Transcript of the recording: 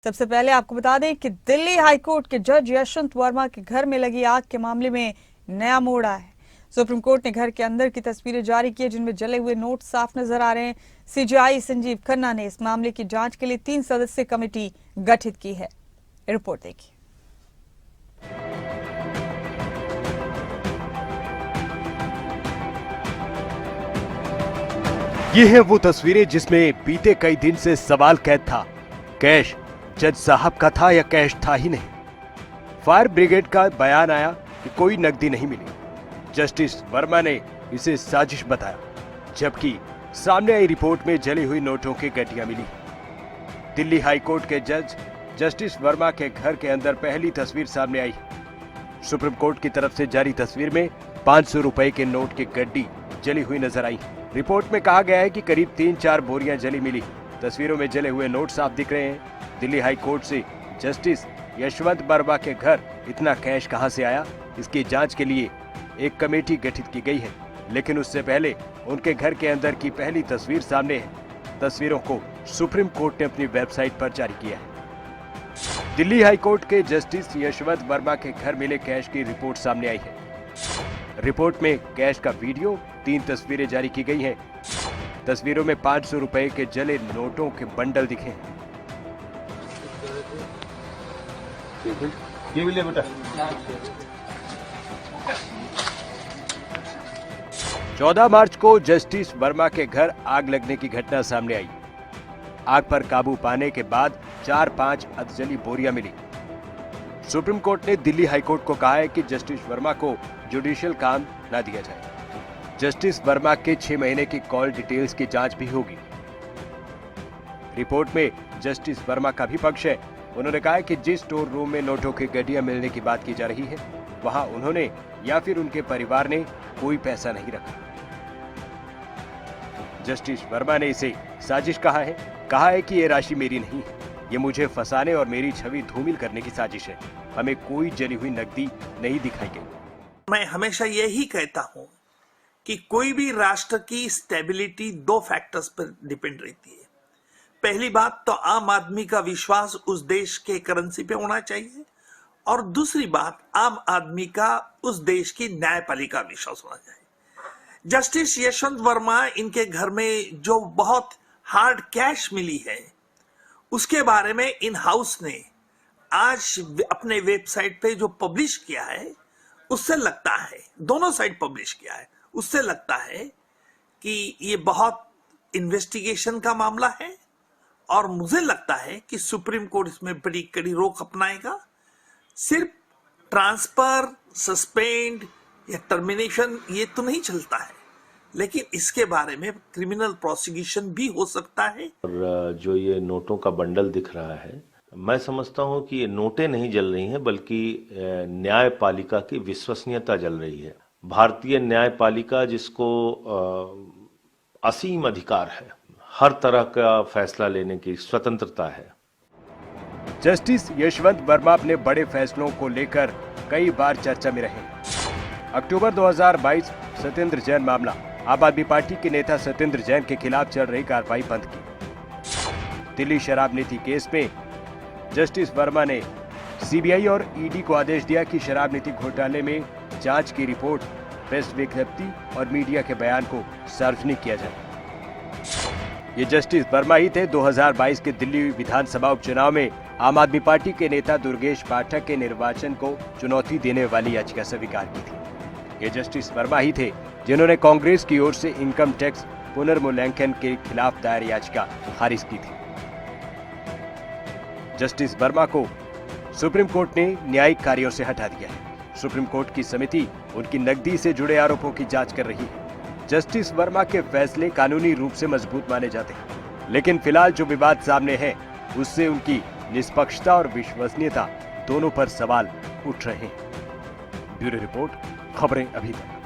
सबसे पहले आपको बता दें कि दिल्ली हाईकोर्ट के जज यशवंत वर्मा के घर में लगी आग के मामले में नया मोड़ आया है। सुप्रीम कोर्ट ने घर के अंदर की तस्वीरें जारी की, जिनमें जले हुए नोट साफ नजर आ रहे हैं। सीजेआई संजीव खन्ना ने इस मामले की जांच के लिए 3 सदस्यीय कमेटी गठित की है। रिपोर्ट देखिए। ये है वो तस्वीरें जिसमें बीते कई दिन से सवाल कैद था, कैश जज साहब का था या कैश था ही नहीं। फायर ब्रिगेड का बयान आया कि कोई नकदी नहीं मिली। जस्टिस वर्मा ने इसे साजिश बताया, जबकि सामने आई रिपोर्ट में जली हुई नोटों की गड्डियां मिली। दिल्ली हाईकोर्ट के जज जस्टिस वर्मा के घर के अंदर पहली तस्वीर सामने आई। सुप्रीम कोर्ट की तरफ से जारी तस्वीर में 500 रुपए के नोट की गड्डी जली हुई नजर आई। रिपोर्ट में कहा गया है कि करीब 3-4 बोरियां जली मिली। तस्वीरों में जले हुए नोट साफ दिख रहे हैं। दिल्ली हाई कोर्ट से जस्टिस यशवंत वर्मा के घर इतना कैश कहां से आया, इसकी जांच के लिए एक कमेटी गठित की गई है। लेकिन उससे पहले उनके घर के अंदर की पहली तस्वीर सामने है। तस्वीरों को सुप्रीम कोर्ट ने अपनी वेबसाइट पर जारी किया है। दिल्ली हाई कोर्ट के जस्टिस यशवंत वर्मा के घर मिले कैश की रिपोर्ट सामने आई है। रिपोर्ट में कैश का वीडियो, 3 तस्वीरें जारी की गई हैं। तस्वीरों में 500 रुपए के जले नोटों के बंडल दिखे हैं। ये भी ले बेटा। 14 मार्च को जस्टिस वर्मा के घर आग लगने की घटना सामने आई। आग पर काबू पाने के बाद 4-5 अधजली बोरियां मिली। सुप्रीम कोर्ट ने दिल्ली हाईकोर्ट को कहा है कि जस्टिस वर्मा को जुडिशियल काम न दिया जाए। जस्टिस वर्मा के 6 महीने की कॉल डिटेल्स की जांच भी होगी। रिपोर्ट में जस्टिस वर्मा का भी पक्ष है। उन्होंने कहा कि जिस स्टोर रूम में नोटों की गड्डियां मिलने की बात की जा रही है, वहां उन्होंने या फिर उनके परिवार ने कोई पैसा नहीं रखा। जस्टिस वर्मा ने इसे साजिश कहा है कि ये राशि मेरी नहीं है, ये मुझे फंसाने और मेरी छवि धूमिल करने की साजिश है। हमें कोई जली हुई नकदी नहीं दिखाई गई। मैं हमेशा यही कहता हूं कि कोई भी राष्ट्र की स्टेबिलिटी 2 फैक्टर्स पर डिपेंड रहती है। पहली बात तो आम आदमी का विश्वास उस देश के करेंसी पे होना चाहिए, और दूसरी बात आम आदमी का उस देश की न्यायपालिका विश्वास होना चाहिए। जस्टिस यशवंत वर्मा, इनके घर में जो बहुत हार्ड कैश मिली है, उसके बारे में इन हाउस ने आज अपने वेबसाइट पे जो पब्लिश किया है, उससे लगता है, दोनों साइड पब्लिश किया है, उससे लगता है कि ये बहुत इन्वेस्टिगेशन का मामला है, और मुझे लगता है कि सुप्रीम कोर्ट इसमें बड़ी कड़ी रोक अपनाएगा। सिर्फ ट्रांसफर, सस्पेंड या टर्मिनेशन ये तो नहीं चलता है, लेकिन इसके बारे में क्रिमिनल प्रोसिक्यूशन भी हो सकता है। और जो ये नोटों का बंडल दिख रहा है, मैं समझता हूं कि ये नोटें नहीं जल रही हैं, बल्कि न्यायपालिका की विश्वसनीयता जल रही है। भारतीय न्यायपालिका, जिसको असीम अधिकार है, हर तरह का फैसला लेने की स्वतंत्रता है। जस्टिस यशवंत वर्मा अपने बड़े फैसलों को लेकर कई बार चर्चा में रहे। अक्टूबर 2022 सत्येंद्र जैन मामला, आम आदमी पार्टी के नेता सत्येंद्र जैन के खिलाफ चल रही कार्रवाई बंद की। दिल्ली शराब नीति केस में जस्टिस वर्मा ने सीबीआई और ईडी को आदेश दिया कि शराब नीति घोटाले में जांच की रिपोर्ट, प्रेस विज्ञप्ति और मीडिया के बयान को सार्वजनिक किया जाए। ये जस्टिस वर्मा ही थे 2022 के दिल्ली विधानसभा उपचुनाव में आम आदमी पार्टी के नेता दुर्गेश पाठक के निर्वाचन को चुनौती देने वाली याचिका स्वीकार की थी। ये जस्टिस वर्मा ही थे जिन्होंने कांग्रेस की ओर से इनकम टैक्स पुनर्मूल्यांकन के खिलाफ दायर याचिका खारिज की थी। जस्टिस वर्मा को सुप्रीम कोर्ट ने न्यायिक कार्यों से हटा दिया है। सुप्रीम कोर्ट की समिति उनकी नकदी से जुड़े आरोपों की जांच कर रही है। जस्टिस वर्मा के फैसले कानूनी रूप से मजबूत माने जाते हैं, लेकिन फिलहाल जो विवाद सामने है, उससे उनकी निष्पक्षता और विश्वसनीयता दोनों पर सवाल उठ रहे हैं। ब्यूरो रिपोर्ट, खबरें अभी तक।